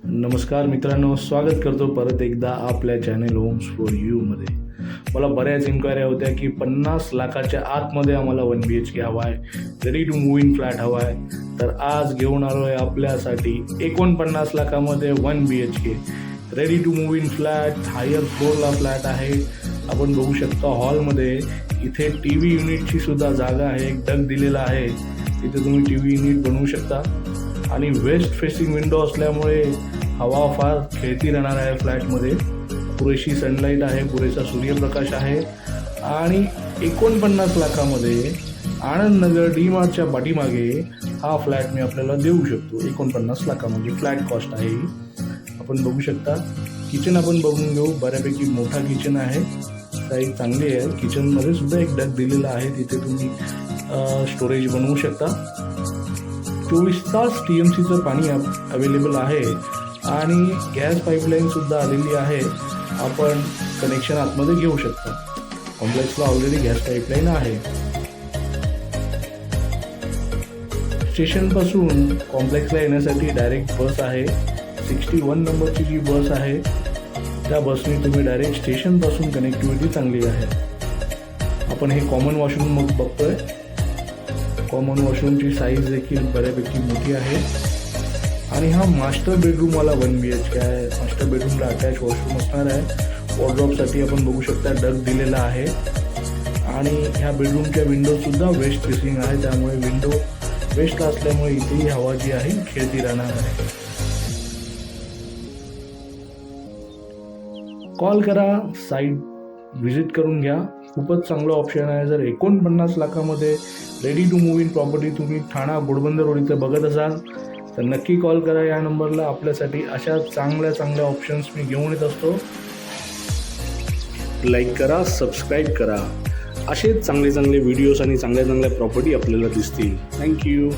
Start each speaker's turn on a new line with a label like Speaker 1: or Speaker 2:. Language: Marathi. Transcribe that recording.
Speaker 1: नमस्कार मित्रांनो, स्वागत करतो परत एकदा आपल्या चॅनल होम्स फॉर यू मध्ये। मला बऱ्याच इन्क्वायऱ्या होत्या की 50 लाखाच्या आतमध्ये आम्हाला 1 BHK हवा आहे, ready to move in flat हवा आहे। तर आज घेऊन आलो आहे आपल्यासाठी 49 लाखामध्ये 1 BHK ready to move in flat. Higher फ्लोअरला फ्लॅट आहे, आपण बघू शकता। हॉलमध्ये इथे TV युनिटची सुद्धा जागा आहे, एक डक दिलेला आहे, तिथे तुम्ही TV युनिट बनवू शकता। आणि वेस्ट फेसिंग विंडो असल्यामुळे हवा फार खेळती राहणार आहे फ्लॅटमध्ये। पुरेशी सनलाईट आहे, पुरेसा सूर्यप्रकाश आहे आणि 49 लाखामध्ये आनंद नगर डी-मार्टच्या पाठीमागे हा फ्लॅट मी आपल्याला देऊ शकतो। 49 लाखामध्ये फ्लॅट कॉस्ट आहे। आपण बघू शकता। किचन आपण बघून घेऊ, बऱ्यापैकी मोठा किचन आहे, साईज चांगली आहे। किचनमध्ये सुद्धा एक डक दिलेला आहे, तिथे तुम्ही स्टोरेज बनवू शकता। 24 तास TMCचं पाणी अवेलेबल आहे आणि गॅस पाईपलाईन सुद्धा आलेली आहे, आपण कनेक्शन आतमध्ये घेऊ शकता। कॉम्प्लेक्सला ऑलरेडी गॅस पाईपलाईन आहे। स्टेशनपासून कॉम्प्लेक्सला येण्यासाठी डायरेक्ट बस आहे, 61 नंबरची जी बस आहे त्या बसने तुम्ही डायरेक्ट स्टेशनपासून कनेक्टिव्हिटी चांगली आहे। आपण हे कॉमन वॉशरूम मग बघतोय। कॉमन वॉशरूमची साईज देखील बऱ्यापैकी मोठी आहे आणि हा मास्टर बेडरूमवाला 1 BHK आहे। मास्टर बेडरूमला अटॅच वॉशरूम असणार आहे। वॉर्डरोबसाठी आपण बघू शकता डक दिलेला आहे आणि ह्या बेडरूमच्या विंडोसुद्धा वेस्ट फेसिंग आहे, त्यामुळे विंडो वेस्टला असल्यामुळे इथेही हवा जी आहे खेळती राहणार आहे। कॉल करा, साईट व्हिजिट करून घ्या, खूपच चांगलं ऑप्शन आहे। जर 49 लाखामध्ये ready to move in property तुम्ही ठाणा घोडबंदर रोड इथे बघत असाल तर नक्की कॉल करा या नंबरला। आपल्यासाठी अशा चांगल्या ऑप्शन्स मी घेऊन येत असतो। लाईक करा, सबस्क्राईब करा, असेच चांगले व्हिडिओज आणि चांगल्या प्रॉपर्टी आपल्याला दिसतील। थँक्यू।